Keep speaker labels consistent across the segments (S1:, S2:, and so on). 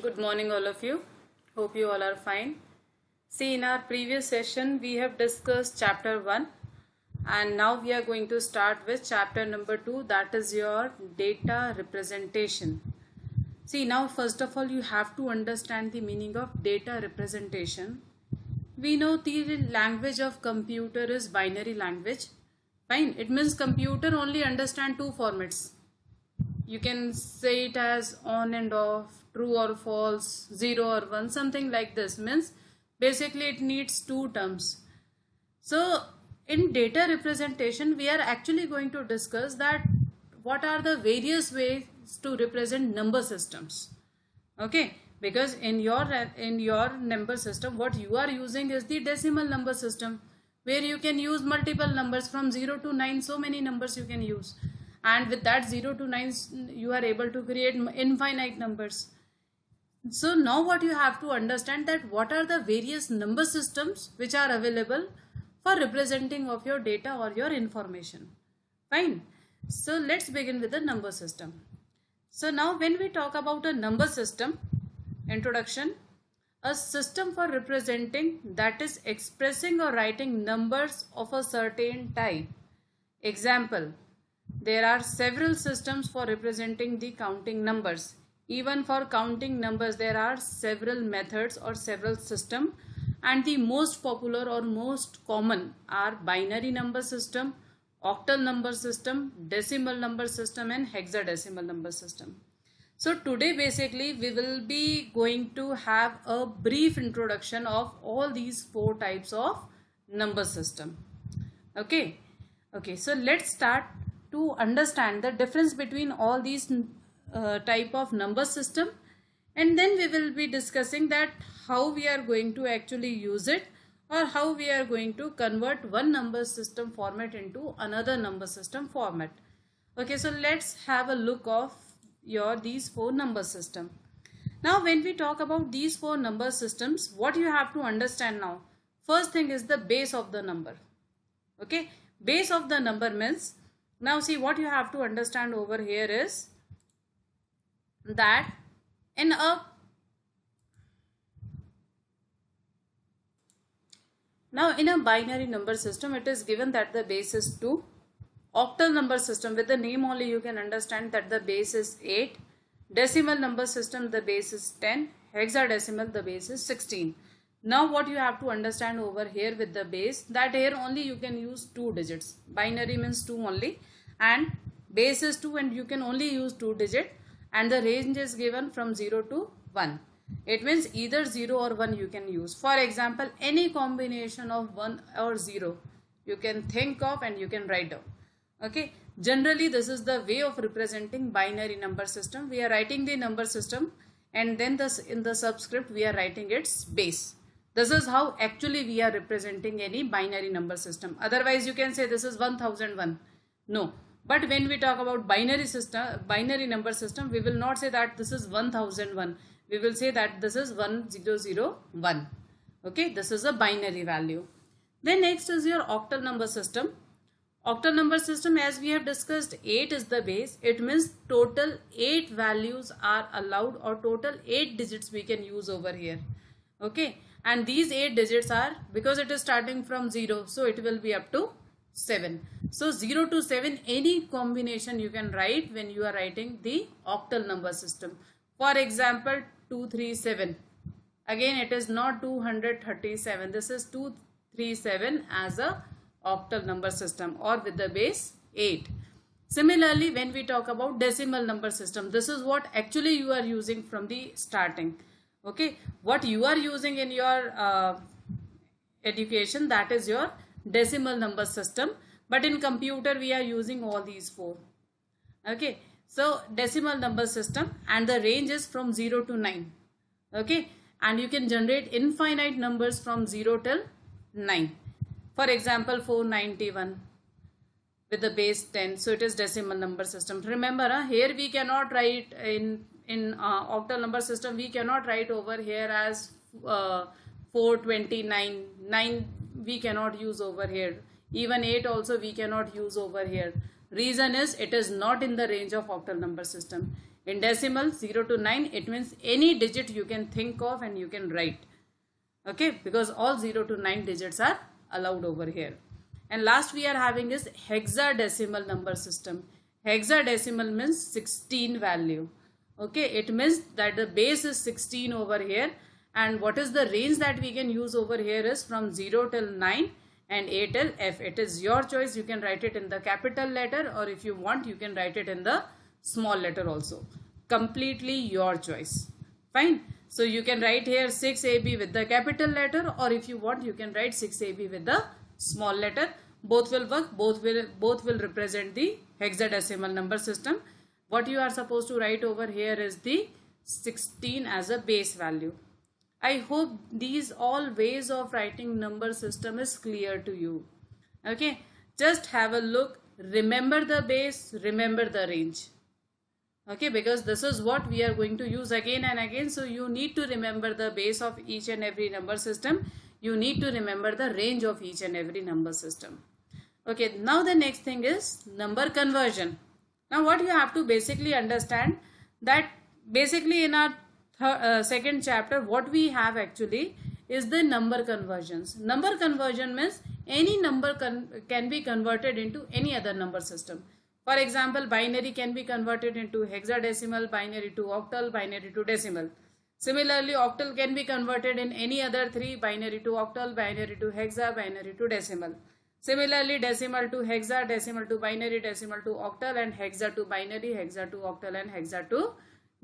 S1: Good morning all of you. Hope you all are fine. See, in our previous session we have discussed chapter 1 and now we are going to start with chapter number 2, that is your data representation. See, now first of all you have to understand the meaning of data representation. We know the language of computer is binary language. Fine, it means computer only understand two formats. You can say it as on and off, true or false, 0 or 1, something like this. Means basically it needs two terms. So in data representation we are actually going to discuss that what are the various ways to represent number systems. Okay, because in your number system what you are using is the decimal number system, where you can use multiple numbers from 0 to 9, so many numbers you can use. And with that 0 to 9 you are able to create infinite numbers. So now what you have to understand that what are the various number systems which are available for representing of your data or your information. Fine. So let's begin with the number system. So now when we talk about a number system, introduction, a system for representing, that is expressing or writing numbers of a certain type. Example, there are several systems for representing the counting numbers. Even for counting numbers there are several methods or several systems, and the most popular or most common are binary number system, octal number system, decimal number system and hexadecimal number system. So today basically we will be going to have a brief introduction of all these four types of number system. Okay, so let's start to understand the difference between all these type of number system, and then we will be discussing that how we are going to actually use it, or how we are going to convert one number system format into another number system format. Okay, so let's have a look of these four number system. Now when we talk about these four number systems, what you have to understand now, first thing is the base of the number. Okay, base of the number means, now see what you have to understand over here is that in a binary number system it is given that the base is 2. Octal number system, with the name only you can understand that the base is 8. Decimal number system, the base is 10. Hexadecimal, the base is 16. Now what you have to understand over here with the base, that here only you can use 2 digits. Binary means 2 only, and base is 2 and you can only use 2 digit, and the range is given from 0 to 1. It means either 0 or 1 you can use. For example, any combination of 1 or 0 you can think of and you can write down. Okay, generally this is the way of representing binary number system. We are writing the number system and then in the subscript we are writing its base. This is how actually we are representing any binary number system. Otherwise you can say this is 1001. No. But when we talk about binary number system, we will not say that this is 1001. We will say that this is 1001. Okay, this is a binary value. Then next is your octal number system. Octal number system, as we have discussed, 8 is the base. It means total 8 values are allowed, or total 8 digits we can use over here. Okay, and these 8 digits are, because it is starting from 0, so it will be up to 7. So 0 to 7 any combination you can write when you are writing the octal number system. For example, 237. Again it is not 237. This is 237 as a octal number system, or with the base 8. Similarly, when we talk about decimal number system, this is what actually you are using from the starting. Okay, what you are using in your education, that is your decimal number system, but in computer we are using all these four. Okay, so decimal number system, and the range is from 0 to 9. Okay, and you can generate infinite numbers from 0 till 9. For example, 491 with the base 10, so it is decimal number system. Remember, here we cannot write in octal number system, we cannot write over here as 429. 9 we cannot use over here. Even 8 also we cannot use over here. Reason is it is not in the range of octal number system. In decimal 0 to 9, it means any digit you can think of and you can write. Okay, because all 0 to 9 digits are allowed over here. And last we are having is hexadecimal number system. Hexadecimal means 16 value. Okay, it means that the base is 16 over here, and what is the range that we can use over here is from 0 till 9 and A till F. It is your choice. You can write it in the capital letter, or if you want you can write it in the small letter also. Completely your choice. Fine. So you can write here 6AB with the capital letter, or if you want you can write 6AB with the small letter. Both will work. Both will represent the hexadecimal number system. What you are supposed to write over here is the 16 as a base value. I hope these all ways of writing number system is clear to you. Okay, just have a look. Remember the base, remember the range. Okay, because this is what we are going to use again and again. So you need to remember the base of each and every number system. You need to remember the range of each and every number system. Okay, now the next thing is number conversion. Now what you have to basically understand that basically in our second chapter what we have actually is the number conversions. Number conversion means any number can be converted into any other number system. For example, binary can be converted into hexadecimal, binary to octal, binary to decimal. Similarly, octal can be converted in any other three: binary to octal, binary to hexa, binary to decimal. Similarly, decimal to hexa, decimal to binary, decimal to octal, and hexa to binary, hexa to octal, and hexa to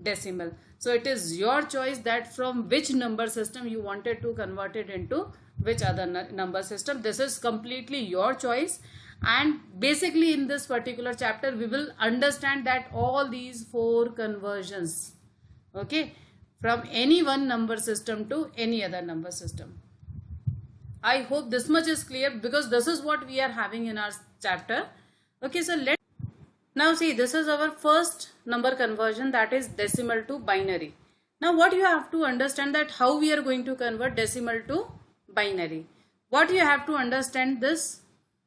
S1: decimal. So it is your choice that from which number system you wanted to convert it into which other number system. This is completely your choice. And basically in this particular chapter we will understand that all these 4 conversions, okay, from any one number system to any other number system. I hope this much is clear, because this is what we are having in our chapter. Okay, so let's now see, this is our first number conversion, that is decimal to binary. Now what you have to understand that how we are going to convert decimal to binary. What you have to understand, this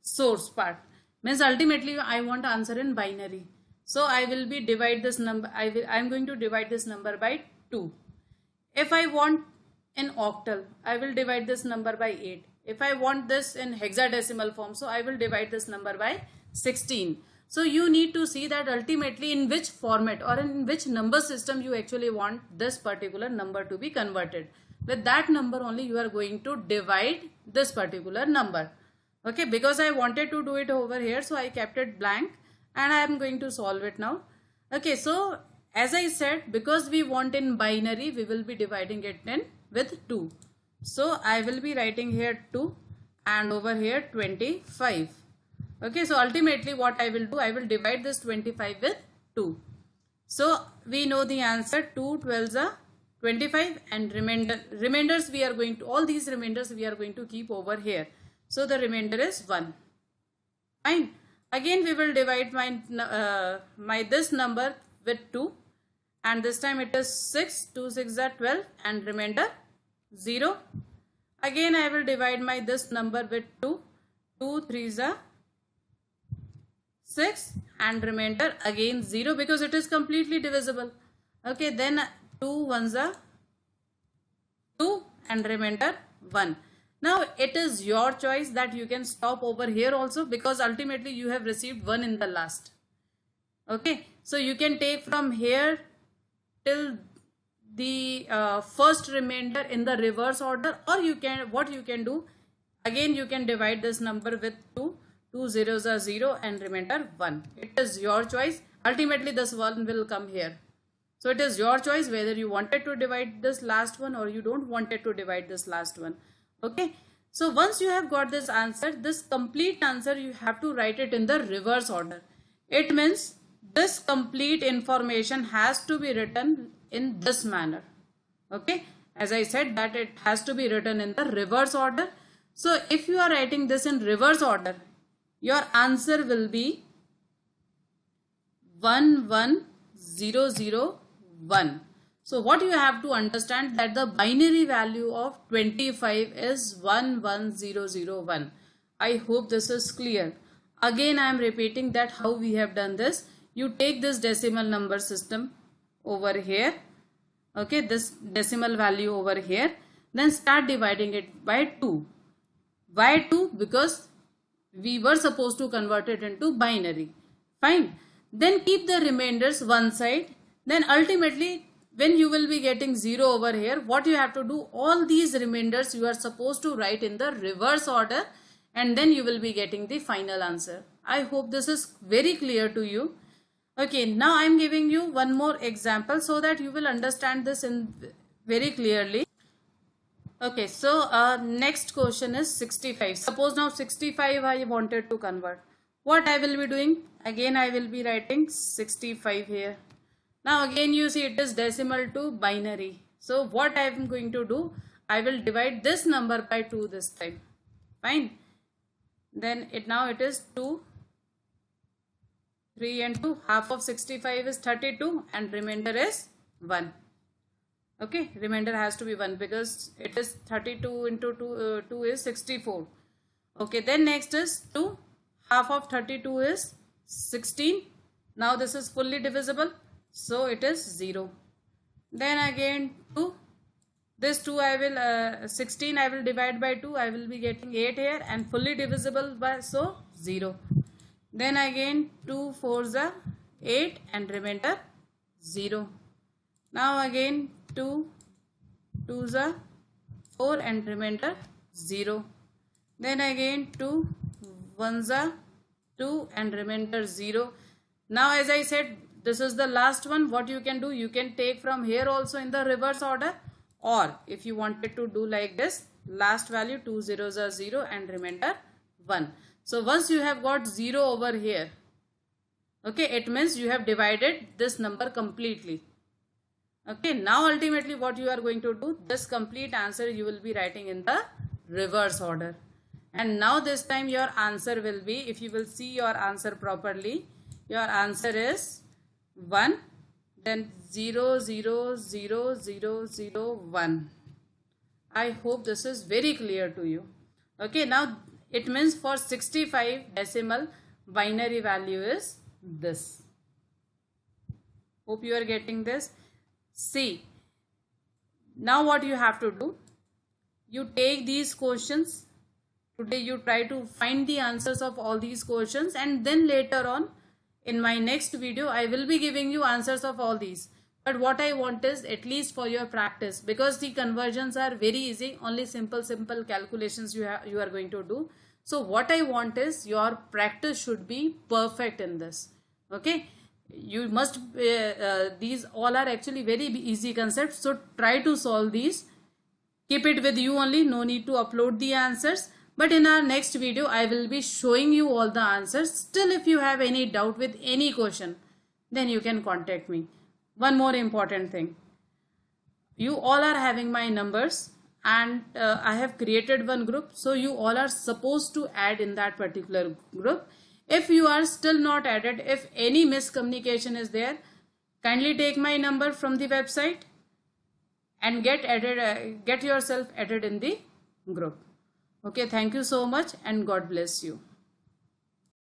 S1: source part means ultimately I want to answer in binary. So I will be divide this number, I am going to divide this number by 2. If I want in octal, I will divide this number by 8. If I want this in hexadecimal form, so I will divide this number by 16. So you need to see that ultimately in which format or in which number system you actually want this particular number to be converted. With that number only you are going to divide this particular number. Okay, because I wanted to do it over here, so I kept it blank and I am going to solve it now. Okay, so as I said, because we want in binary, we will be dividing it in with 2. So I will be writing here 2 and over here 25. Okay, so ultimately what I will do, I will divide this 25 with 2. So we know the answer, 2 12s are 25, and remainders we are going to, all these remainders we are going to keep over here. So the remainder is 1. Fine. Again we will divide my this number with 2, and this time it is 6, 2 6 are 12 and remainder 0. Again I will divide my this number with 2, 2 3s are 6 and remainder again 0, because it is completely divisible. Okay, then 2 1s are 2 and remainder 1. Now it is your choice that you can stop over here also, because ultimately you have received 1 in the last. Okay, so you can take from here till the first remainder in the reverse order, or you can, what you can do, again you can divide this number with 2, 2 zeros are 0 and remainder 1. It is your choice. Ultimately this 1 will come here. So it is your choice whether you wanted to divide this last one or you don't wanted to divide this last one. Okay, so once you have got this answer, this complete answer, you have to write it in the reverse order. It means this complete information has to be written in this manner. Okay, as I said that it has to be written in the reverse order. So if you are writing this in reverse order, your answer will be 11001. So what you have to understand, that the binary value of 25 is 11001. I hope this is clear. Again I am repeating that how we have done this. You take this decimal number system, over here, okay, this decimal value over here, then start dividing it by 2. Why 2? Because we were supposed to convert it into binary. Fine. Then keep the remainders one side. Then ultimately, when you will be getting 0 over here, what you have to do, all these remainders you are supposed to write in the reverse order, and then you will be getting the final answer. I hope this is very clear to you. Okay, now I am giving you one more example so that you will understand this in very clearly. Okay, so next question is 65. Suppose now 65 I wanted to convert. What I will be doing? Again I will be writing 65 here. Now again you see it is decimal to binary. So what I am going to do? I will divide this number by 2 this time. Fine. Then now it is 2. 3 and 2. Half of 65 is 32 and remainder is 1. Okay, remainder has to be 1 because it is 32 into 2 is 64. Okay, then next is 2. Half of 32 is 16. Now this is fully divisible, so it is 0. Then again 2. This 2 I will 16 I will divide by 2. I will be getting 8 here and fully divisible by, so 0. Then again 2 4s are 8 and remainder 0. Now again 2 2s are 4 and remainder 0. Then again 2 1s are 2 and remainder 0. Now as I said, this is the last one. What you can do, you can take from here also in the reverse order, or if you wanted to do like this, last value 2 zeros are 0 and remainder 1. So once you have got 0 over here, okay, it means you have divided this number completely. Okay, now ultimately what you are going to do, this complete answer you will be writing in the reverse order. And now this time your answer will be, if you will see your answer properly, your answer is 1, then 0 0 0 0 0 1. I hope this is very clear to you. Okay, now it means for 65 decimal binary value is this. Hope you are getting this. See, now what you have to do, you take these questions. Today you try to find the answers of all these questions, and then later on in my next video I will be giving you answers of all these. But what I want is at least for your practice, because the conversions are very easy, only simple calculations you are going to do. So what I want is your practice should be perfect in this. Okay, you must these all are actually very easy concepts, so try to solve these. Keep it with you only, no need to upload the answers. But in our next video I will be showing you all the answers. Still, if you have any doubt with any question, then you can contact me. One more important thing, you all are having my numbers, and I have created one group, so you all are supposed to add in that particular group. If you are still not added, if any miscommunication is there, kindly take my number from the website and get yourself added in the group. Okay, thank you so much and God bless you.